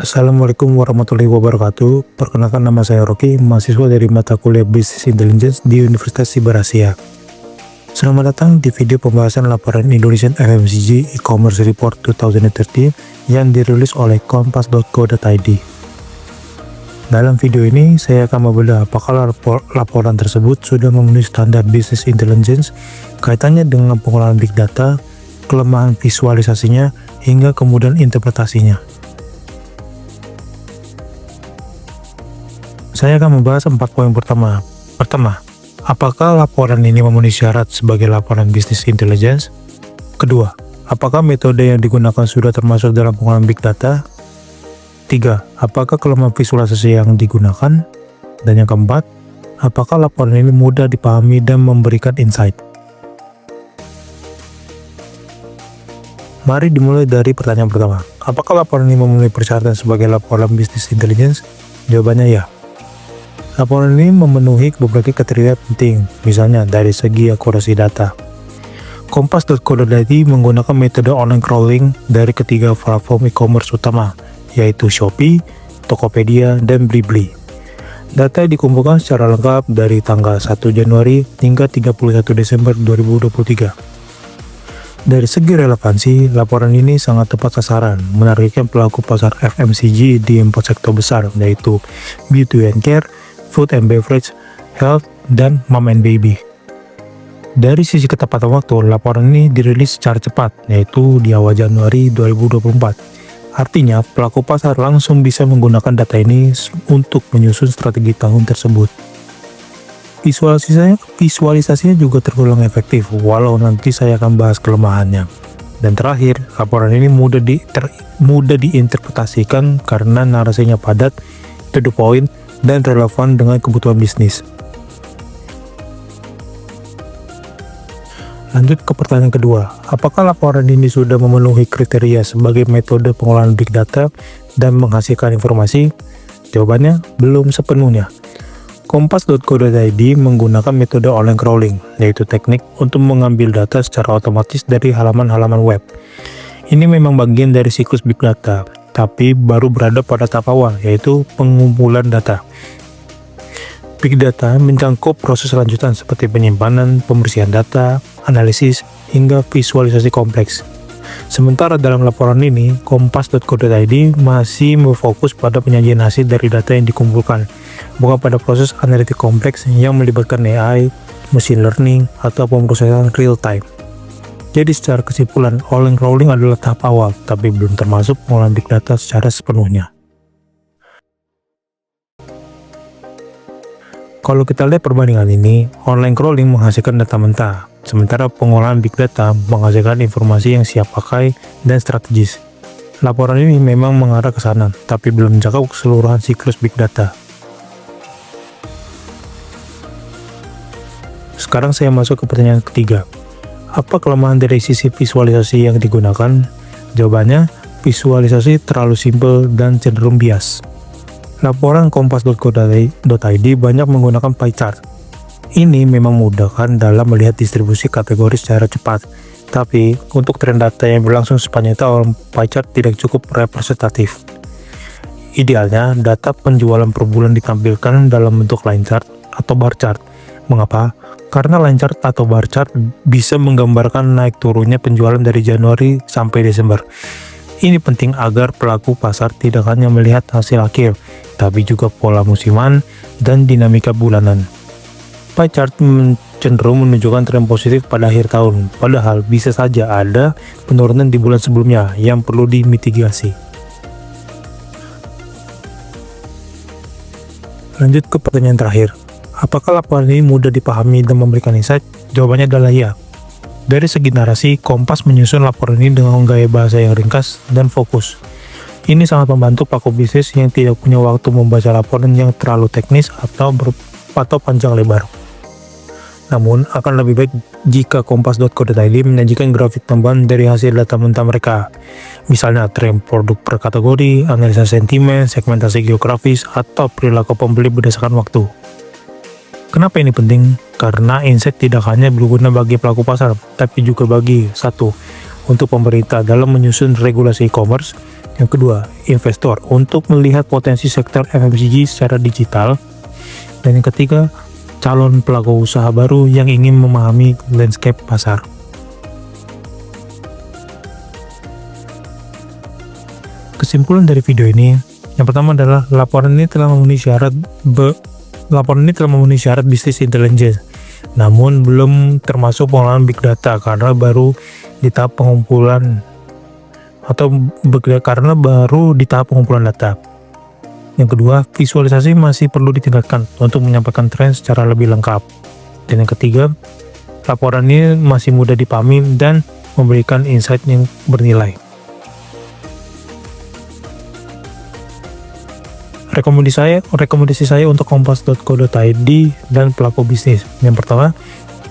Assalamualaikum warahmatullahi wabarakatuh. Perkenalkan, nama saya Rocky, mahasiswa dari mata kuliah Business Intelligence di Universitas Sibar Asia. Selamat datang di video pembahasan laporan Indonesian FMCG E-Commerce Report 2013 yang dirilis oleh kompas.co.id. Dalam video ini, saya akan membedah apakah laporan tersebut sudah memenuhi standar Business Intelligence, kaitannya dengan pengolahan Big Data, kelemahan visualisasinya, hingga kemudian interpretasinya. Saya akan membahas 4 poin pertama. Pertama, apakah laporan ini memenuhi syarat sebagai laporan Business Intelligence? Kedua, apakah metode yang digunakan sudah termasuk dalam pengolahan Big Data? 3. Apakah kelemahan visualisasi yang digunakan? Dan yang keempat, apakah laporan ini mudah dipahami dan memberikan insight? Mari dimulai dari pertanyaan pertama. Apakah laporan ini memenuhi persyaratan sebagai laporan Business Intelligence? Jawabannya ya. Laporan ini memenuhi beberapa kriteria penting, misalnya dari segi akurasi data. Kompas.co.id menggunakan metode online crawling dari ketiga platform e-commerce utama, yaitu Shopee, Tokopedia, dan Blibli. Data dikumpulkan secara lengkap dari tanggal 1 Januari hingga 31 Desember 2023. Dari segi relevansi, laporan ini sangat tepat sasaran, menargetkan pelaku pasar FMCG di 4 sektor besar, yaitu beauty and care, food and beverage, health, dan mom and baby. Dari sisi ketepatan waktu, laporan ini dirilis secara cepat, yaitu di awal Januari 2024. Artinya, pelaku pasar langsung bisa menggunakan data ini untuk menyusun strategi tahun tersebut. Visualisasinya juga tergolong efektif, walau nanti saya akan bahas kelemahannya. Dan terakhir, laporan ini mudah diinterpretasikan karena narasinya padat, to the point, dan relevan dengan kebutuhan bisnis. Lanjut ke pertanyaan kedua, apakah laporan ini sudah memenuhi kriteria sebagai metode pengolahan Big Data dan menghasilkan informasi? Jawabannya, belum sepenuhnya. Kompas.co.id menggunakan metode online crawling, yaitu teknik untuk mengambil data secara otomatis dari halaman-halaman web. Ini memang bagian dari siklus Big Data, tapi baru berada pada tahap awal, yaitu pengumpulan data. Big Data mencakup proses lanjutan seperti penyimpanan, pembersihan data, analisis, hingga visualisasi kompleks. Sementara dalam laporan ini, kompas.co.id masih berfokus pada penyajian hasil dari data yang dikumpulkan, bukan pada proses analitik kompleks yang melibatkan AI, machine learning, atau pemrosesan real time. Jadi secara kesimpulan, online crawling adalah tahap awal, tapi belum termasuk pengolahan Big Data secara sepenuhnya. Kalau kita lihat perbandingan ini, online crawling menghasilkan data mentah, sementara pengolahan Big Data menghasilkan informasi yang siap pakai dan strategis. Laporan ini memang mengarah ke sana, tapi belum mencakup keseluruhan siklus Big Data. Sekarang saya masuk ke pertanyaan ketiga. Apa kelemahan dari sisi visualisasi yang digunakan? Jawabannya, visualisasi terlalu simpel dan cenderung bias. Laporan kompas.co.id banyak menggunakan pie chart. Ini memang memudahkan dalam melihat distribusi kategori secara cepat, tapi untuk tren data yang berlangsung sepanjang tahun, pie chart tidak cukup representatif. Idealnya, data penjualan per bulan ditampilkan dalam bentuk line chart atau bar chart. Mengapa? Karena line chart atau bar chart bisa menggambarkan naik turunnya penjualan dari Januari sampai Desember. Ini penting agar pelaku pasar tidak hanya melihat hasil akhir, tapi juga pola musiman dan dinamika bulanan. Pie chart cenderung menunjukkan tren positif pada akhir tahun, padahal bisa saja ada penurunan di bulan sebelumnya yang perlu dimitigasi. Lanjut ke pertanyaan terakhir. Apakah laporan ini mudah dipahami dan memberikan insight? Jawabannya adalah ya. Dari segi narasi, Kompas menyusun laporan ini dengan gaya bahasa yang ringkas dan fokus. Ini sangat membantu pelaku bisnis yang tidak punya waktu membaca laporan yang terlalu teknis atau panjang lebar. Namun, akan lebih baik jika kompas.co.id menyajikan grafik tambahan dari hasil data mentah mereka. Misalnya tren produk per kategori, analisa sentimen, segmentasi geografis, atau perilaku pembeli berdasarkan waktu. Kenapa ini penting? Karena insight tidak hanya berguna bagi pelaku pasar, tapi juga bagi 1. Untuk pemerintah dalam menyusun regulasi e-commerce, Yang kedua, investor untuk melihat potensi sektor FMCG secara digital. Dan yang ketiga, calon pelaku usaha baru yang ingin memahami landscape pasar. Kesimpulan dari video ini, yang pertama adalah laporan ini telah memenuhi syarat business intelligence, namun belum termasuk pengolahan big data karena baru di tahap pengumpulan data. Yang kedua, visualisasi masih perlu ditingkatkan untuk menyampaikan tren secara lebih lengkap. Dan yang ketiga, laporan ini masih mudah dipahami dan memberikan insight yang bernilai. Rekomendasi saya untuk kompas.co.id dan pelaku bisnis. Yang pertama,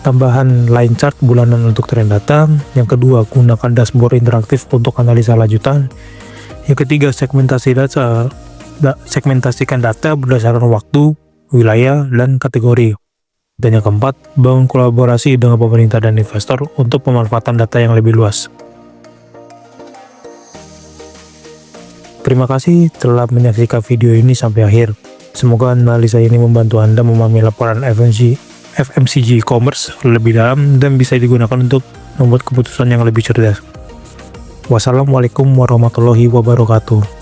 tambahan line chart bulanan untuk tren data. Yang kedua, gunakan dashboard interaktif untuk analisa lanjutan. Yang ketiga, segmentasikan data berdasarkan waktu, wilayah, dan kategori. Dan yang keempat, bangun kolaborasi dengan pemerintah dan investor untuk pemanfaatan data yang lebih luas. Terima kasih telah menyaksikan video ini sampai akhir. Semoga analisa ini membantu Anda memahami laporan FMCG e-commerce lebih dalam dan bisa digunakan untuk membuat keputusan yang lebih cerdas. Wassalamualaikum warahmatullahi wabarakatuh.